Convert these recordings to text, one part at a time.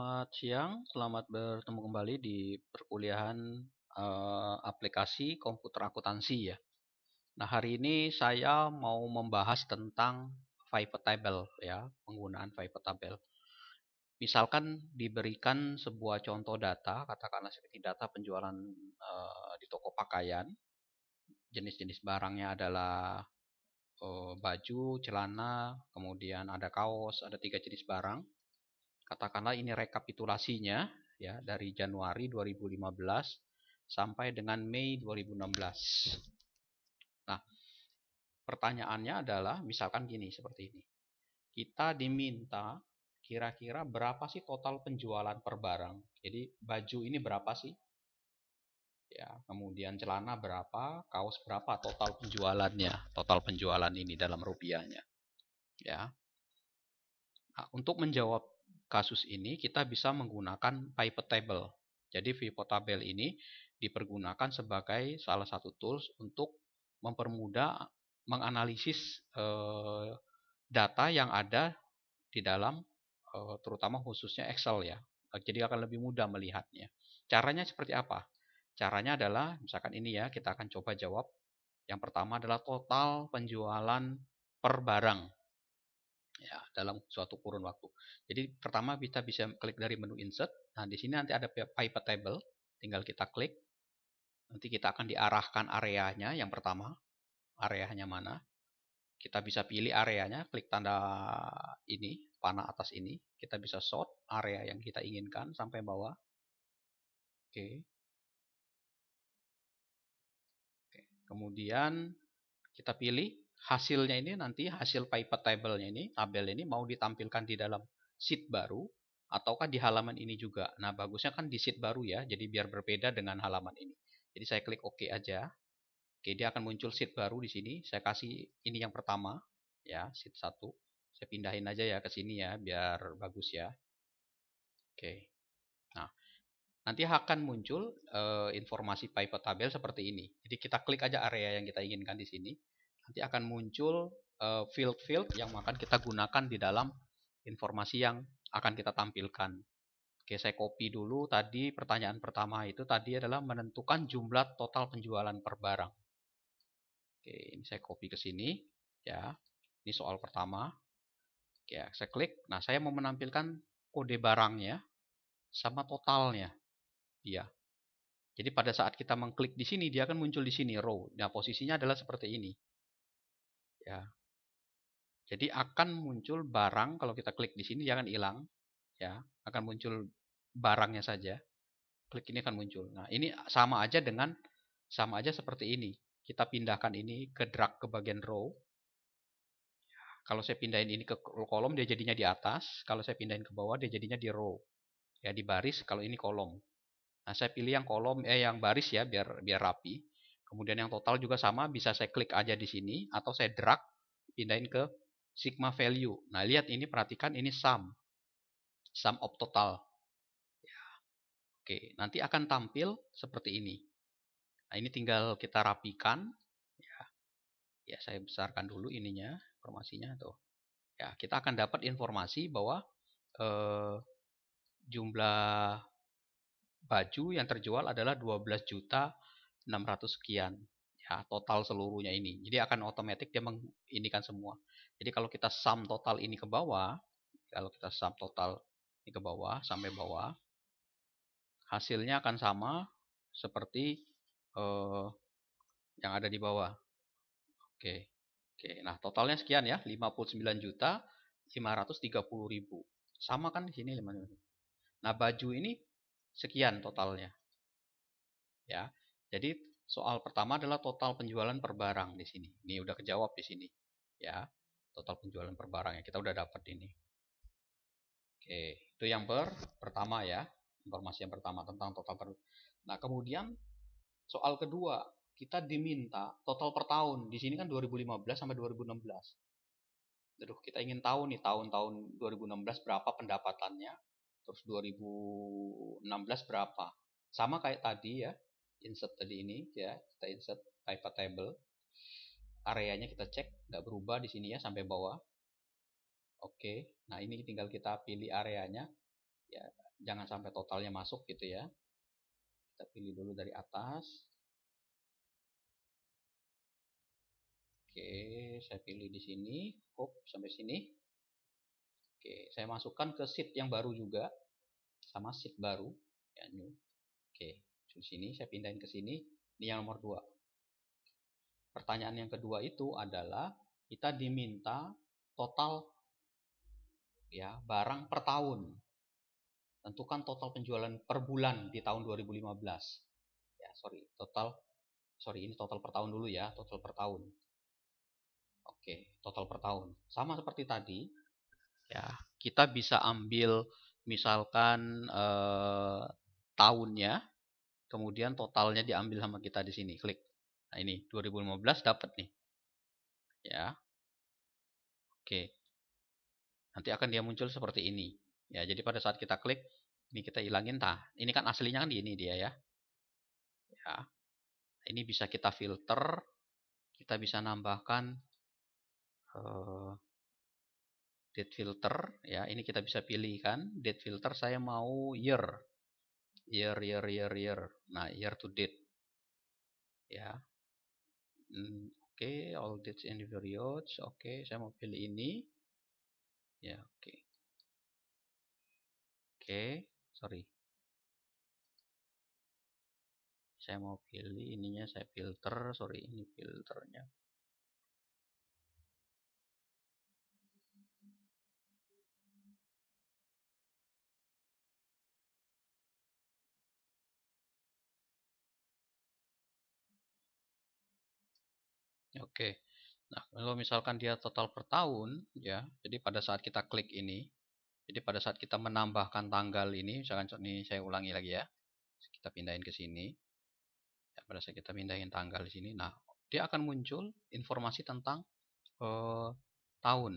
Selamat siang, selamat bertemu kembali di perkuliahan aplikasi komputer akuntansi ya. Nah, hari ini saya mau membahas tentang pivot table ya, penggunaan pivot table. Misalkan diberikan sebuah contoh data, katakanlah seperti data penjualan di toko pakaian, jenis-jenis barangnya adalah baju, celana, kemudian ada kaos, ada 3 jenis barang. Katakanlah ini rekapitulasinya ya dari Januari 2015 sampai dengan Mei 2016. Nah, pertanyaannya adalah misalkan gini seperti ini. Kita diminta kira-kira berapa sih total penjualan per barang. Jadi baju ini berapa sih? Ya, kemudian celana berapa, kaos berapa total penjualannya, total penjualan ini dalam rupiahnya. Ya. Nah, untuk menjawab kasus ini kita bisa menggunakan pivot table. Jadi pivot table ini dipergunakan sebagai salah satu tools untuk mempermudah menganalisis data yang ada di dalam terutama khususnya Excel ya. Jadi akan lebih mudah melihatnya. Caranya seperti apa? Caranya adalah misalkan ini ya, kita akan coba jawab. Yang pertama adalah total penjualan per barang ya dalam suatu kurun waktu. Jadi pertama kita bisa klik dari menu insert. Nah, di sini nanti ada pivot table, tinggal kita klik. Nanti kita akan diarahkan areanya yang pertama. Areanya mana? Kita bisa pilih areanya, klik tanda ini, panah atas ini. Kita bisa sort area yang kita inginkan sampai bawah. Oke. Kemudian kita pilih hasilnya ini nanti hasil pivot table-nya ini, tabel ini mau ditampilkan di dalam sheet baru ataukah di halaman ini juga. Nah, bagusnya kan di sheet baru ya, jadi biar berbeda dengan halaman ini. Jadi saya klik OK aja. Oke, dia akan muncul sheet baru di sini. Saya kasih ini yang pertama ya, sheet 1. Saya pindahin aja ya ke sini ya biar bagus ya. Oke. Nah, nanti akan muncul informasi pivot table seperti ini. Jadi kita klik aja area yang kita inginkan di sini. Nanti akan muncul field-field yang akan kita gunakan di dalam informasi yang akan kita tampilkan. Oke, saya copy dulu tadi pertanyaan pertama itu tadi adalah menentukan jumlah total penjualan per barang. Oke, ini saya copy ke sini ya. Ini soal pertama. Oke, saya klik. Nah, saya mau menampilkan kode barangnya sama totalnya. Iya. Jadi pada saat kita mengklik di sini, dia akan muncul di sini row. Nah, posisinya adalah seperti ini. Ya. Jadi akan muncul barang kalau kita klik di sini dia akan hilang, ya. Akan muncul barangnya saja. Klik ini akan muncul. Nah, ini sama aja seperti ini. Kita pindahkan ini ke drag ke bagian row. Kalau saya pindahin ini ke kolom dia jadinya di atas, kalau saya pindahin ke bawah dia jadinya di row. Ya, di baris, kalau ini kolom. Nah, saya pilih yang kolom yang baris ya biar rapi. Kemudian yang total juga sama, bisa saya klik aja di sini atau saya drag pindahin ke sigma value. Nah, lihat ini, perhatikan ini sum of total. Ya. Oke, nanti akan tampil seperti ini. Nah, ini tinggal kita rapikan. Ya, saya besarkan dulu ininya, informasinya tuh. Ya, kita akan dapat informasi bahwa jumlah baju yang terjual adalah 12.600.000 sekian. Ya, total seluruhnya ini. Jadi akan otomatis dia menginikan semua. Jadi kalau kita sum total ini ke bawah, ini ke bawah sampai bawah, hasilnya akan sama seperti yang ada di bawah. Oke. Oke, nah totalnya sekian ya, 59.530.000. Sama kan di sini 5. Nah, baju ini sekian totalnya. Ya. Jadi soal pertama adalah total penjualan per barang di sini. Ini udah kejawab di sini. Ya. Total penjualan per barang ya kita udah dapat ini. Oke, itu yang pertama ya. Informasi yang pertama tentang total per. Nah, kemudian soal kedua, kita diminta total per tahun. Di sini kan 2015 sampai 2016. Aduh, kita ingin tahu nih tahun-tahun 2016 berapa pendapatannya, terus 2016 berapa. Sama kayak tadi ya, insert tadi ini ya, kita insert pivot table. Areanya kita cek, nggak berubah di sini ya sampai bawah. Oke, nah ini tinggal kita pilih areanya. Ya, jangan sampai totalnya masuk gitu ya. Kita pilih dulu dari atas. Oke, saya pilih di sini. Hop, sampai sini. Oke, saya masukkan ke sheet yang baru juga. Sama sheet baru. Ya, new. Oke, di sini saya pindahin ke sini. Ini yang nomor 2. Pertanyaan yang kedua itu adalah kita diminta total ya barang per tahun. Tentukan total penjualan per bulan di tahun 2015. Ya, ini total per tahun dulu ya, total per tahun. Oke, total per tahun. Sama seperti tadi, ya, kita bisa ambil misalkan tahunnya, kemudian totalnya diambil sama kita di sini, klik. Nah, ini 2015 dapat nih. Ya. Oke. Nanti akan dia muncul seperti ini. Ya, jadi pada saat kita klik, ini kita hilangin ini kan aslinya kan di ini dia ya. Ya. Ini bisa kita filter, kita bisa nambahkan date filter ya. Ini kita bisa pilih kan, date filter saya mau year. Year. Nah, year to date. Ya. Oke, all dates in the periods. Oke, saya mau pilih ini. Ya, oke. Oke, sorry. Saya mau pilih ininya, saya filter, sorry, ini filternya. Oke. Nah, kalau misalkan dia total per tahun, ya, jadi pada saat kita klik ini, jadi pada saat kita menambahkan tanggal ini, misalkan ini saya ulangi lagi ya, kita pindahin ke sini. Ya, pada saat kita pindahin tanggal di sini, nah, dia akan muncul informasi tentang tahun.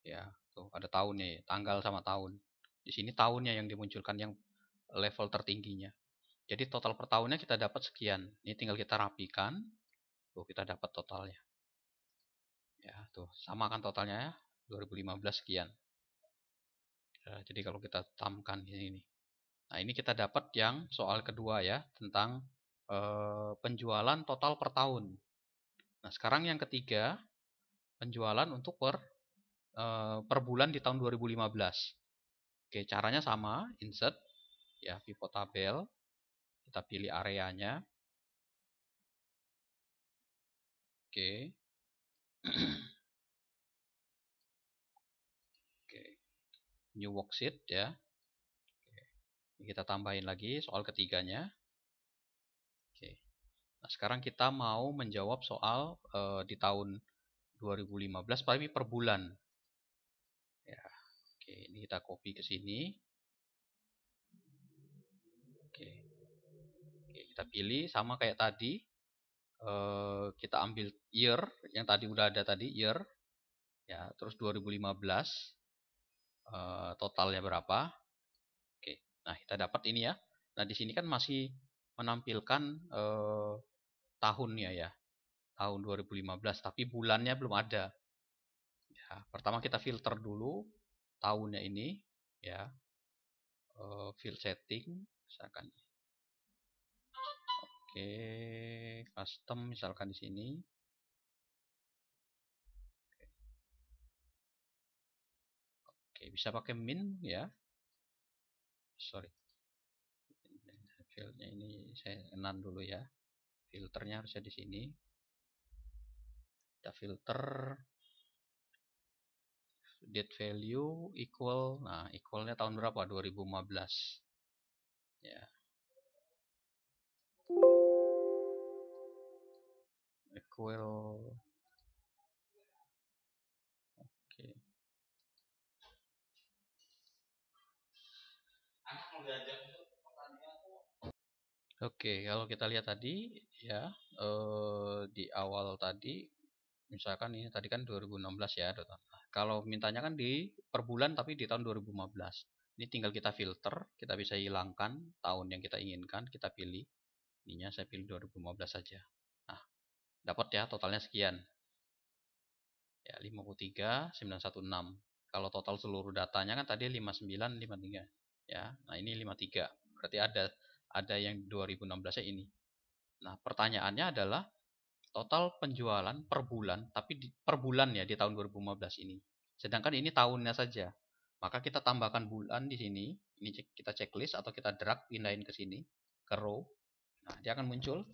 Ya, tuh ada tahunnya, ya, tanggal sama tahun. Di sini tahunnya yang dimunculkan yang level tertingginya. Jadi total per tahunnya kita dapat sekian. Ini tinggal kita rapikan, tuh kita dapat totalnya. Ya, tuh sama kan totalnya ya, 2015 sekian. Ya, jadi kalau kita tamkan di sini. Nah, ini kita dapat yang soal kedua ya, tentang penjualan total per tahun. Nah, sekarang yang ketiga, penjualan untuk per bulan di tahun 2015. Oke, caranya sama, insert ya, pivot tabel. Kita pilih areanya. Oke. Oke. New worksheet ya. Kita tambahin lagi soal ketiganya. Oke. Nah, sekarang kita mau menjawab soal di tahun 2015 tapi per bulan. Ya. Oke, ini kita copy ke sini. Oke. Oke, kita pilih sama kayak tadi. Kita ambil year yang tadi udah ada tadi, year. Ya, terus 2015 totalnya berapa? Oke. Nah, kita dapat ini ya. Nah, di sini kan masih menampilkan tahunnya ya. Tahun 2015, tapi bulannya belum ada. Ya, pertama kita filter dulu tahunnya ini ya. Field setting misalkan. Oke, custom misalkan di sini. Oke, bisa pakai min ya. Sorry. Fieldnya ini saya enan dulu ya. Filternya harusnya di sini. Kita filter date value equal. Nah, equalnya tahun berapa? 2015. Ya. Equal. Oke. Oke, kalau kita lihat tadi ya di awal tadi misalkan ini tadi kan 2016 ya. Kalau mintanya kan di per bulan tapi di tahun 2015. Ini tinggal kita filter, kita bisa hilangkan tahun yang kita inginkan, kita pilih. Ininya saya pilih 2015 saja. Nah, dapat ya totalnya sekian. Ya, 53.916. Kalau total seluruh datanya kan tadi 5953. Ya, nah ini 53. Berarti ada yang 2016-nya ini. Nah, pertanyaannya adalah total penjualan per bulan, tapi per bulan ya di tahun 2015 ini. Sedangkan ini tahunnya saja. Maka kita tambahkan bulan di sini. Ini kita checklist atau kita drag pindahin ke sini ke row. Nah, dia akan muncul.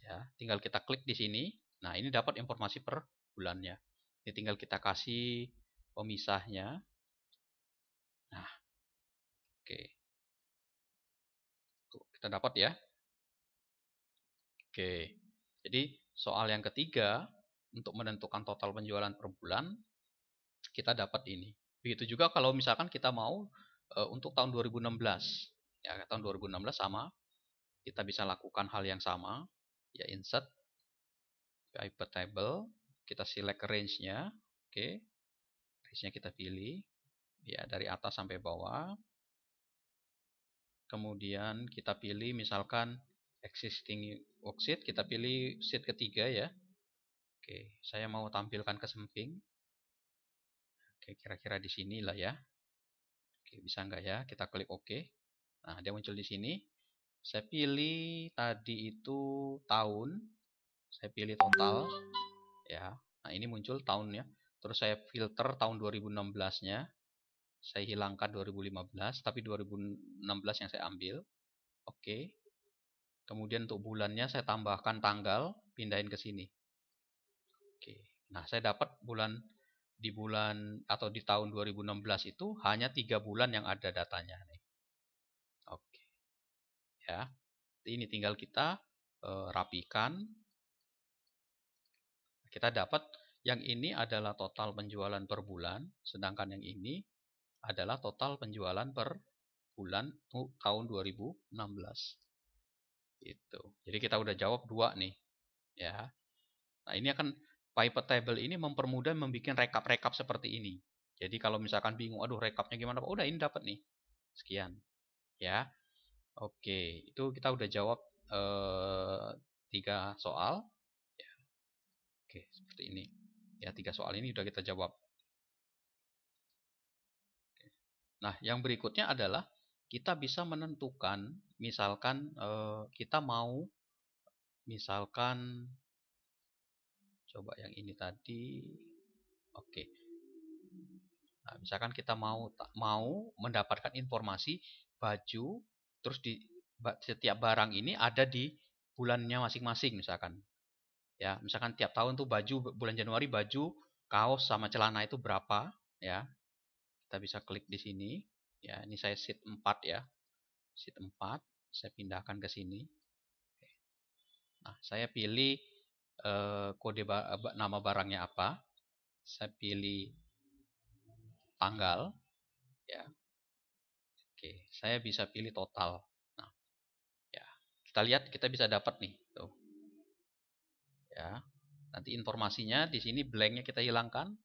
Ya, tinggal kita klik di sini. Nah, ini dapat informasi per bulannya. Ini tinggal kita kasih pemisahnya. Nah, oke. Tuh, kita dapat ya. Oke. Jadi, soal yang ketiga, untuk menentukan total penjualan per bulan, kita dapat ini. Begitu juga kalau misalkan kita mau untuk tahun 2016. Ya, tahun 2016 sama, kita bisa lakukan hal yang sama. Ya, insert pivot table, kita select range-nya. Oke. Range-nya kita pilih. Ya, dari atas sampai bawah. Kemudian kita pilih misalkan existing worksheet, kita pilih sheet ketiga ya. Oke, saya mau tampilkan ke samping. Oke, kira-kira di sini lah ya. Oke, bisa nggak ya? Kita klik OK. Nah, dia muncul di sini. Saya pilih tadi itu tahun. Saya pilih total. Ya. Nah, ini muncul tahunnya. Terus saya filter tahun 2016-nya. Saya hilangkan 2015, tapi 2016 yang saya ambil. Oke. Kemudian untuk bulannya saya tambahkan tanggal, pindahin ke sini. Oke. Nah, saya dapat di bulan atau di tahun 2016 itu hanya 3 bulan yang ada datanya nih. Oke. Ya. Ini tinggal kita rapikan. Kita dapat yang ini adalah total penjualan per bulan, sedangkan yang ini adalah total penjualan per bulan tahun 2016. Gitu. Jadi kita udah jawab 2 nih, ya. Nah, ini akan pivot table ini mempermudah membuat rekap-rekap seperti ini. Jadi kalau misalkan bingung, aduh rekapnya gimana Pak? Udah ini dapat nih. Sekian, ya. Oke, itu kita udah jawab 3 soal. Ya. Oke, seperti ini. Ya, 3 soal ini udah kita jawab. Nah, yang berikutnya adalah kita bisa menentukan, misalkan kita mau, misalkan coba yang ini tadi, oke. Nah, misalkan kita mau mendapatkan informasi baju, terus di setiap barang ini ada di bulannya masing-masing, misalkan. Ya, misalkan tiap tahun tuh baju bulan Januari baju kaos sama celana itu berapa, ya. Kita bisa klik di sini. Ya, ini saya sheet 4 ya. Sheet 4, saya pindahkan ke sini. Nah, saya pilih kode nama barangnya apa. Saya pilih tanggal, ya. Oke, saya bisa pilih total. Nah, ya. Kita lihat kita bisa dapat nih, tuh. Ya. Nanti informasinya di sini blanknya kita hilangkan.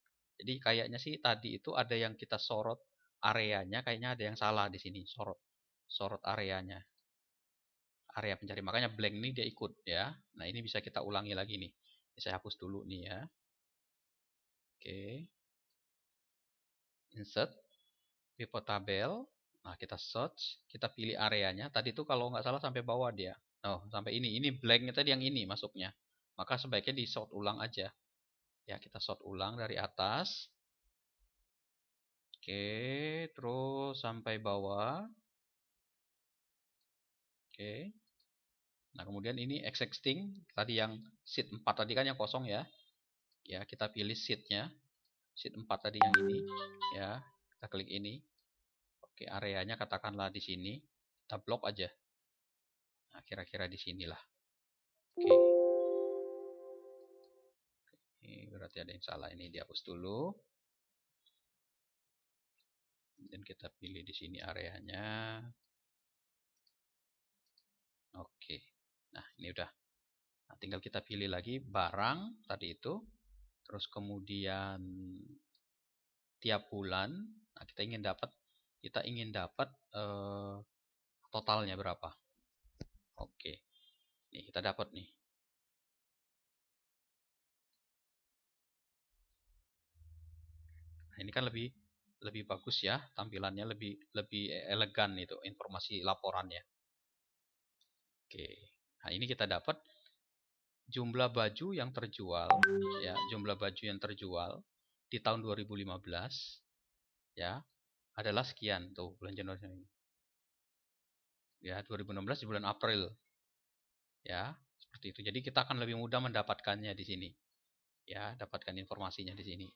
Jadi kayaknya sih tadi itu ada yang kita sorot areanya, kayaknya ada yang salah di sini, sorot areanya. Area pencari, makanya blank ini dia ikut ya. Nah, ini bisa kita ulangi lagi nih. Ini saya hapus dulu nih ya. Oke. Insert pivot table. Nah, kita search, kita pilih areanya. Tadi itu kalau nggak salah sampai bawah dia. Oh, sampai ini. Ini blanknya tadi yang ini masuknya. Maka sebaiknya di sort ulang aja. Ya, kita sort ulang dari atas. Oke, terus sampai bawah. Oke. Nah, kemudian ini existing. Tadi yang sheet 4 tadi kan yang kosong ya. Ya, kita pilih sheetnya. Sheet 4 tadi yang ini. Ya, kita klik ini. Oke, areanya katakanlah di sini. Kita blok aja. Nah, kira-kira di sinilah. Oke. Ini berarti ada yang salah. Ini dihapus dulu. Dan kita pilih di sini areanya. Oke. Nah, ini udah. Nah, tinggal kita pilih lagi barang tadi itu. Terus kemudian tiap bulan. Nah, kita ingin dapat totalnya berapa. Oke. Nih, kita dapat nih. Nah, ini kan lebih lebih bagus ya, tampilannya lebih elegan itu informasi laporannya. Oke. Nah, ini kita dapat jumlah baju yang terjual ya, jumlah baju yang terjual di tahun 2015 ya adalah sekian tuh bulan Januari ini. Ya, 2016 di bulan April. Ya, seperti itu. Jadi kita akan lebih mudah mendapatkannya di sini. Ya, dapatkan informasinya di sini.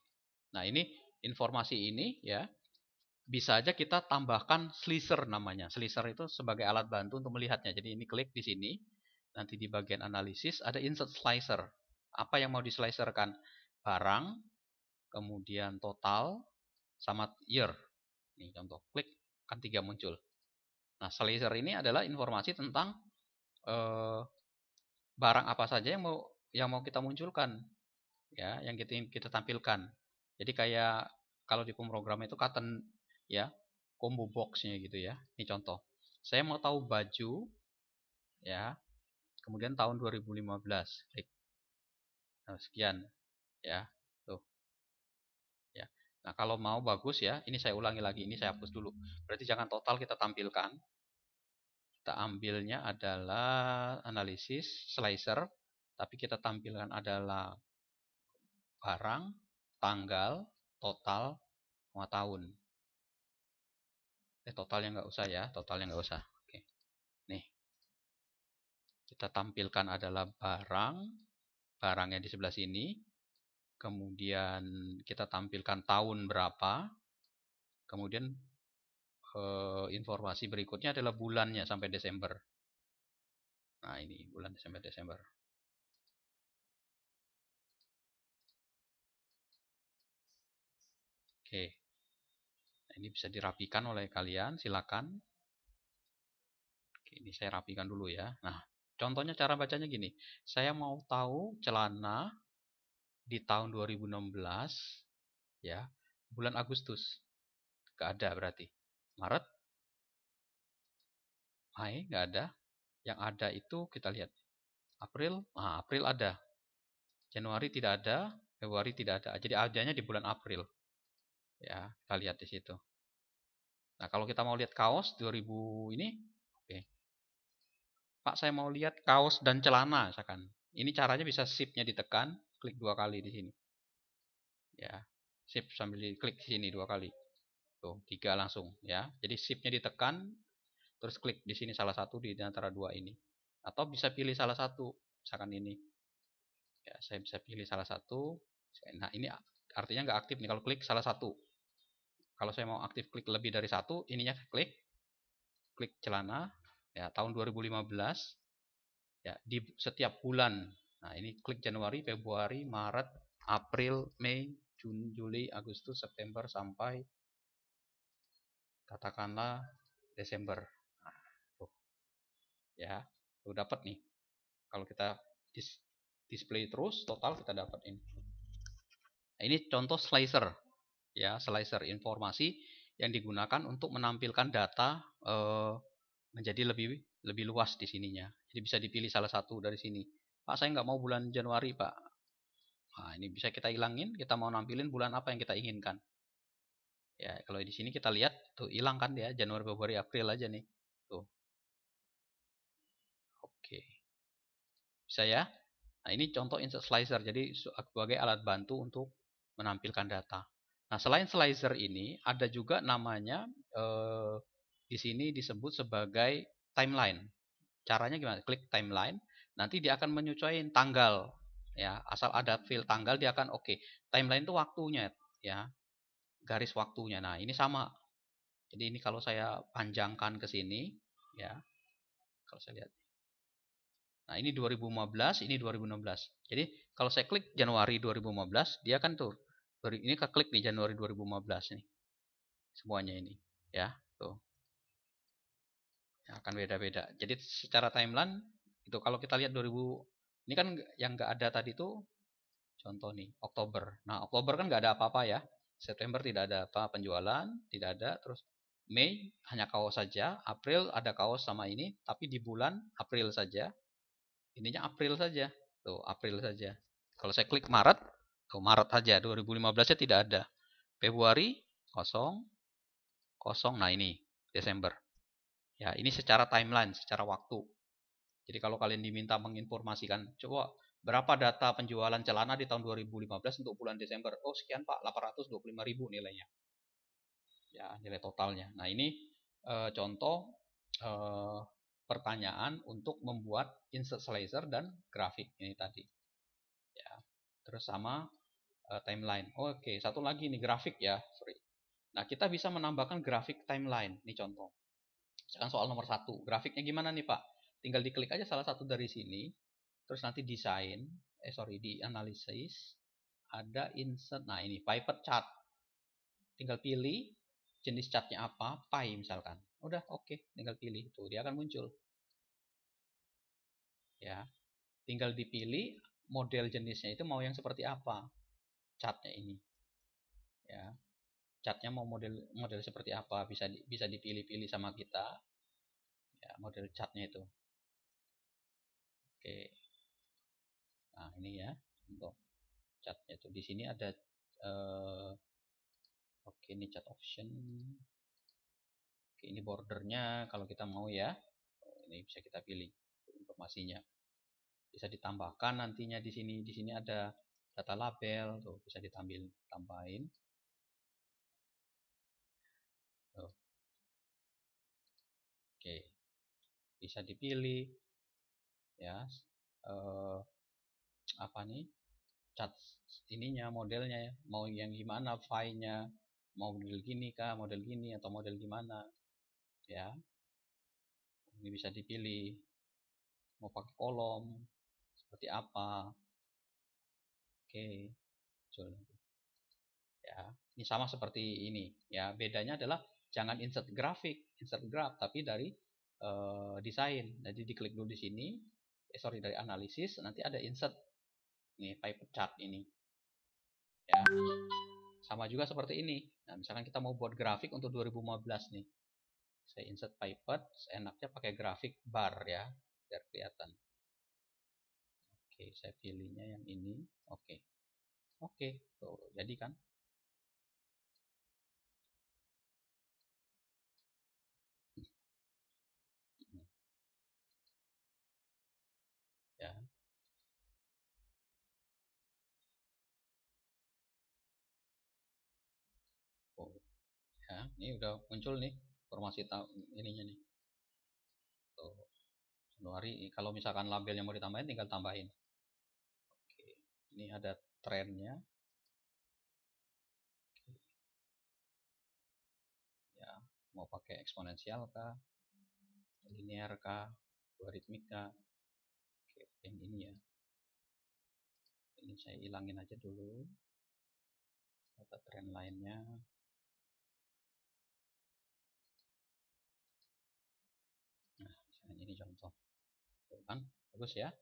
Nah, ini informasi ini ya bisa aja kita tambahkan slicer namanya. Slicer itu sebagai alat bantu untuk melihatnya. Jadi ini klik di sini. Nanti di bagian analisis ada insert slicer. Apa yang mau dislicerkan? Barang, kemudian total, sama year. Ini contoh. Klik, kan 3 muncul. Nah, slicer ini adalah informasi tentang barang apa saja yang mau kita munculkan. Ya, yang kita tampilkan. Jadi kayak kalau di pemrogram itu cotton ya, combo box-nya gitu ya. Ini contoh. Saya mau tahu baju ya. Kemudian tahun 2015. Klik. Nah, sekian ya. Tuh. Ya. Nah, kalau mau bagus ya, ini saya ulangi lagi, ini saya hapus dulu. Berarti jangan total kita tampilkan. Kita ambilnya adalah analisis slicer, tapi kita tampilkan adalah barang, tanggal, total, sama tahun. Totalnya nggak usah ya, totalnya nggak usah. Oke. Nih, kita tampilkan adalah barang, barangnya di sebelah sini. Kemudian kita tampilkan tahun berapa. Kemudian informasi berikutnya adalah bulannya sampai Desember. Nah, ini bulan Desember. Oke. Nah, ini bisa dirapikan oleh kalian, silakan. Oke, ini saya rapikan dulu ya. Nah, contohnya cara bacanya gini. Saya mau tahu celana di tahun 2016 ya, bulan Agustus. Gak ada berarti. Maret, Mei gak ada. Yang ada itu kita lihat. April, April ada. Januari tidak ada, Februari tidak ada. Jadi adanya di bulan April. Ya, kita lihat di situ. Nah, kalau kita mau lihat kaos 2000 ini, oke. Pak, saya mau lihat kaos dan celana misalkan. Ini caranya bisa shift-nya ditekan, klik 2 kali di sini. Ya, shift sambil diklik di sini 2 kali. Tuh, 3 langsung ya. Jadi shift-nya ditekan, terus klik di sini salah satu di antara 2 ini. Atau bisa pilih salah satu, misalkan ini. Ya, saya bisa pilih salah satu. Nah, ini artinya nggak aktif nih kalau klik salah satu. Kalau saya mau aktif klik lebih dari satu, ininya klik celana, ya tahun 2015, ya di setiap bulan. Nah, ini klik Januari, Februari, Maret, April, Mei, Juni, Juli, Agustus, September sampai katakanlah Desember. Nah, tuh. Ya, tuh dapat nih. Kalau kita display terus, total kita dapat ini. Nah, ini contoh slicer. Ya, slicer informasi yang digunakan untuk menampilkan data menjadi lebih luas di sininya. Jadi bisa dipilih salah satu dari sini. Pak, saya nggak mau bulan Januari, Pak. Nah, ini bisa kita hilangin. Kita mau nampilin bulan apa yang kita inginkan. Ya, kalau di sini kita lihat tuh hilang kan ya, Januari, Februari, April aja nih. Tuh. Oke. Bisa ya? Nah, ini contoh insert slicer. Jadi sebagai alat bantu untuk menampilkan data. Nah, selain slicer ini ada juga namanya di sini disebut sebagai timeline. Caranya gimana? Klik timeline, nanti dia akan menyesuaikan tanggal. Ya, asal ada field tanggal dia akan oke. Timeline itu waktunya ya. Garis waktunya. Nah, ini sama. Jadi ini kalau saya panjangkan ke sini ya. Kalau saya lihat. Nah, ini 2015, ini 2016. Jadi kalau saya klik Januari 2015, dia kan tuh. Ini klik nih Januari 2015 nih. Semuanya ini, ya. Tuh. Ya, akan beda-beda. Jadi secara timeline itu kalau kita lihat 2000 ini kan yang nggak ada tadi tuh contoh nih Oktober. Nah, Oktober kan nggak ada apa-apa ya. September tidak ada apa penjualan, tidak ada. Terus Mei hanya kaos saja, April ada kaos sama ini, tapi di bulan April saja. Ininya April saja. Tuh, April saja. Kalau saya klik Maret, tuh Maret saja 2015-nya tidak ada. Februari, kosong, kosong. Nah ini Desember. Ya, ini secara timeline, secara waktu. Jadi kalau kalian diminta menginformasikan, coba berapa data penjualan celana di tahun 2015 untuk bulan Desember? Oh sekian Pak, 825.000 nilainya. Ya, nilai totalnya. Nah ini contoh pertanyaan untuk membuat insert slicer dan grafik ini tadi. Ya, terus sama timeline. Oke, satu lagi nih grafik ya, sorry. Nah kita bisa menambahkan grafik timeline. Ini contoh. Sekarang soal nomor 1. Grafiknya gimana nih Pak? Tinggal diklik aja salah satu dari sini. Terus nanti desain. Di analisis. Ada insert. Nah ini pivot chart. Tinggal pilih jenis chartnya apa. Pie misalkan. Udah oke. Tinggal pilih. Tuh dia akan muncul. Ya. Tinggal dipilih model jenisnya itu mau yang seperti apa. Chartnya ini. Ya. Chartnya mau model seperti apa. Bisa dipilih-pilih sama kita. Ya, model chartnya itu. Oke. Nah, ini ya untuk catnya itu. Di sini ada oke, ini cat option. Oke, ini bordernya kalau kita mau ya. Ini bisa kita pilih informasinya. Bisa ditambahkan nantinya di sini. Di sini ada data label, tuh bisa tambahin. Tuh. Oke. Bisa dipilih ya. Apa nih? Cat ininya modelnya ya. Mau yang gimana filenya? Mau model gini kah, model gini atau model gimana? Ya. Ini bisa dipilih mau pakai kolom seperti apa. Oke, muncul. Ya, ini sama seperti ini. Ya, bedanya adalah jangan insert graph, tapi dari desain. Jadi diklik dulu di sini. Dari analisis, nanti ada insert. Nih, pivot chart ini. Ya, sama juga seperti ini. Nah, misalkan kita mau buat grafik untuk 2015 nih. Saya insert pivot, enaknya pakai grafik bar ya, biar kelihatan. Oke, saya pilihnya yang ini. Oke. Oke, tuh jadi kan. Ya. Oh, ya, ini udah muncul nih informasi ininya nih. Tuh, Januari. Kalau misalkan labelnya mau ditambahin, tinggal tambahin. Oke, ini ada trennya. Ya, mau pakai eksponensial kah, linear kah, logaritmik kah? Oke, yang ini ya. Ini saya hilangin aja dulu. Data tren lainnya. Nah, misalnya ini contoh. Tuh kan, bagus ya.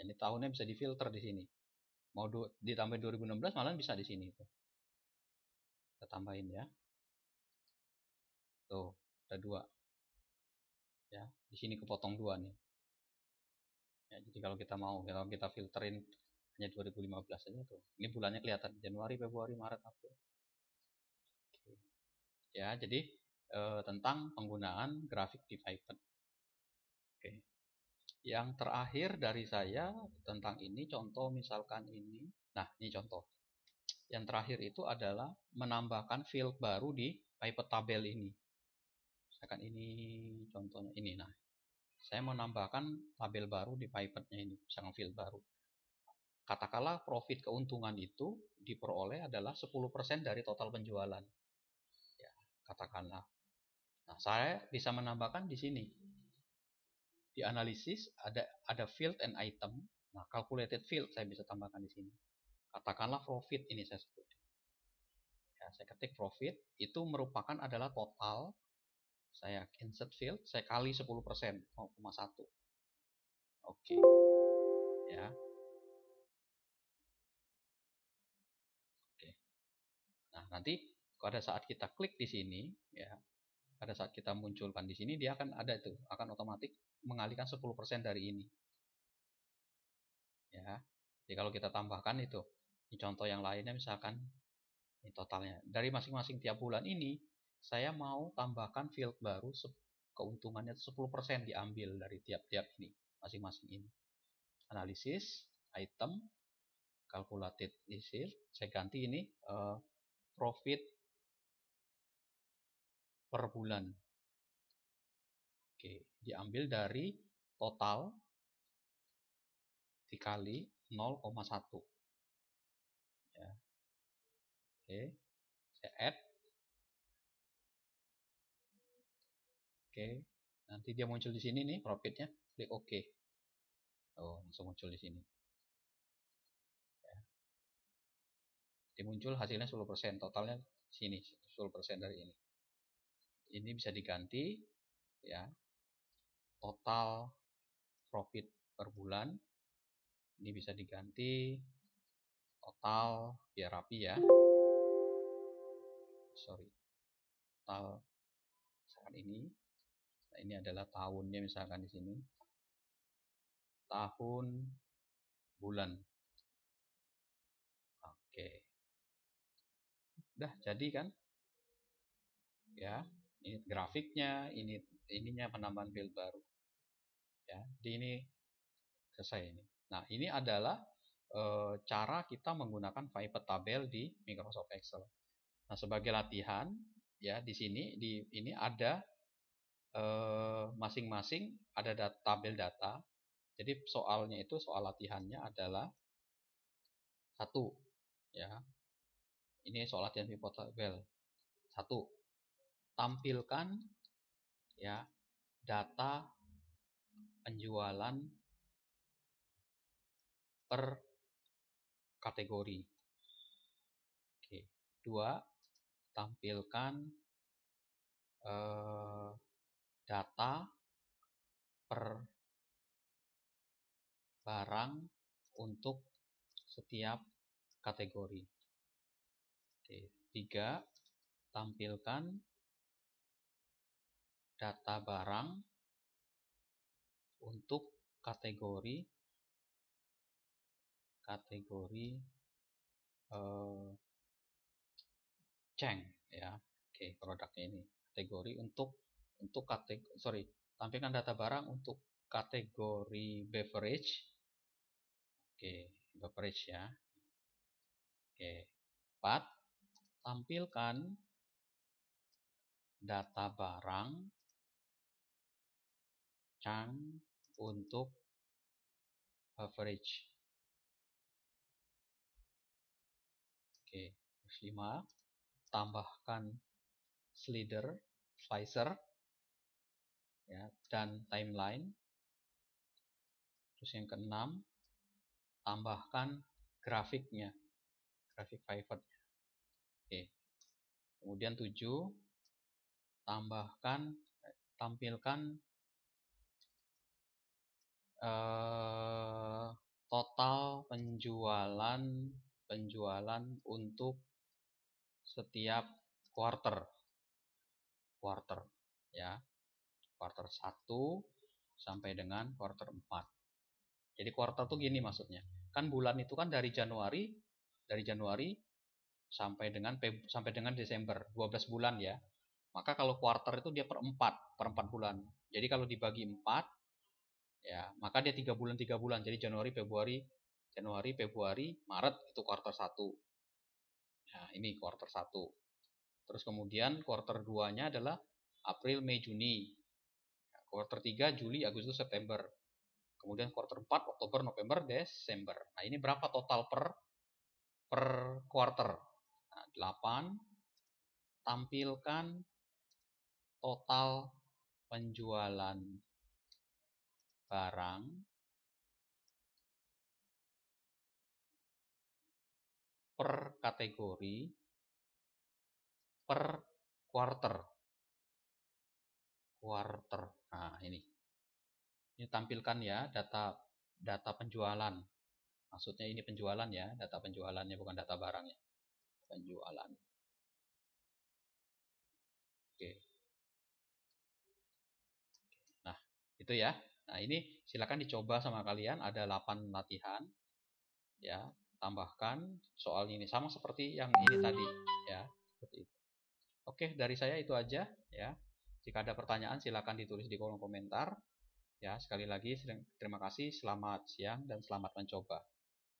Jadi tahunnya bisa difilter di sini. Mau ditambahin 2016 malah bisa di sini tuh. Kita tambahin ya. Tuh, ada 2. Ya, di sini kepotong 2 nih. Ya, jadi kalau kita filterin hanya 2015 aja tuh. Ini bulannya kelihatan Januari, Februari, Maret, April. Ya, jadi tentang penggunaan grafik di Python. Oke. Yang terakhir dari saya tentang ini contoh misalkan ini. Nah, ini contoh. Yang terakhir itu adalah menambahkan field baru di pivot tabel ini. Misalkan ini contohnya ini. Nah, saya mau nambahkan tabel baru di pivotnya ini, misalkan field baru. Katakanlah profit keuntungan itu diperoleh adalah 10% dari total penjualan. Ya, katakanlah. Nah, saya bisa menambahkan di sini. Di analisis ada field and item. Nah, calculated field saya bisa tambahkan di sini. Katakanlah profit ini saya sebut. Ya, saya ketik profit itu merupakan adalah total. Saya insert field, saya kali 10%, 0,1. Oke. Ya. Oke. Nah, nanti pada saat kita klik di sini, ya, pada saat kita munculkan di sini, dia akan ada itu, akan otomatis mengalihkan 10% dari ini. Ya. Jadi kalau kita tambahkan itu, di contoh yang lainnya misalkan Ini totalnya. Dari masing-masing tiap bulan ini, saya mau tambahkan field baru, keuntungannya 10% diambil dari tiap-tiap ini, masing-masing ini. Analisis, item, calculated isi, saya ganti ini profit per bulan. Oke, diambil dari total dikali 0,1. Ya. Oke, saya add. Oke, nanti dia muncul di sini nih profitnya, klik OK. Oh, langsung muncul di sini. Ya. Jadi muncul hasilnya 10%, totalnya sini 10% dari ini. Ini bisa diganti ya. Total profit per bulan ini bisa diganti total, biar rapi ya. Sorry. Total misalkan ini. Nah, ini adalah tahunnya misalkan di sini. Tahun, bulan. Oke. Udah jadi kan? Ya, ini grafiknya, ininya penambahan field baru. Ya, di ini selesai ini. Nah, ini adalah cara kita menggunakan pivot tabel di Microsoft Excel. Nah, sebagai latihan ya di sini ini ada masing-masing ada tabel data. Jadi soalnya itu soal latihannya adalah satu ya. Ini soal latihan pivot tabel. Satu, tampilkan ya data penjualan per kategori. Oke. Dua, tampilkan data per barang untuk setiap kategori. Oke. Tiga, tampilkan data barang untuk kategori Cheng ya. Oke, produknya ini kategori untuk kategori tampilkan data barang untuk kategori beverage. Oke, beverage ya. Oke. 4, tampilkan data barang Chang untuk beverage. Oke, 5, tambahkan slicer ya, dan timeline. Terus yang keenam, tambahkan grafiknya, grafik pivot. Oke. Kemudian 7, tampilkan total penjualan untuk setiap quarter ya. Quarter 1 sampai dengan quarter 4. Jadi quarter tuh gini maksudnya. Kan bulan itu kan dari Januari sampai dengan Desember, 12 bulan ya. Maka kalau quarter itu dia per 4 bulan. Jadi kalau dibagi 4 ya, maka dia 3 bulan. Jadi Januari, Februari, Maret itu quarter 1. Nah, ini quarter 1. Terus kemudian quarter 2-nya adalah April, Mei, Juni. Quarter 3 Juli, Agustus, September. Kemudian quarter 4 Oktober, November, Desember. Nah, ini berapa total per quarter? Nah, 8, tampilkan total penjualan barang per kategori per quarter. Nah, ini tampilkan ya data penjualan. Maksudnya ini penjualan ya, data penjualannya bukan data barangnya. Penjualan. Oke. Nah, itu ya. Nah, ini silakan dicoba sama kalian, ada 8 latihan ya. tambahkan soalnya ini sama seperti yang ini tadi ya, seperti itu. Oke, dari saya itu aja ya. Jika ada pertanyaan silakan ditulis di kolom komentar. Ya, sekali lagi terima kasih, selamat siang dan selamat mencoba.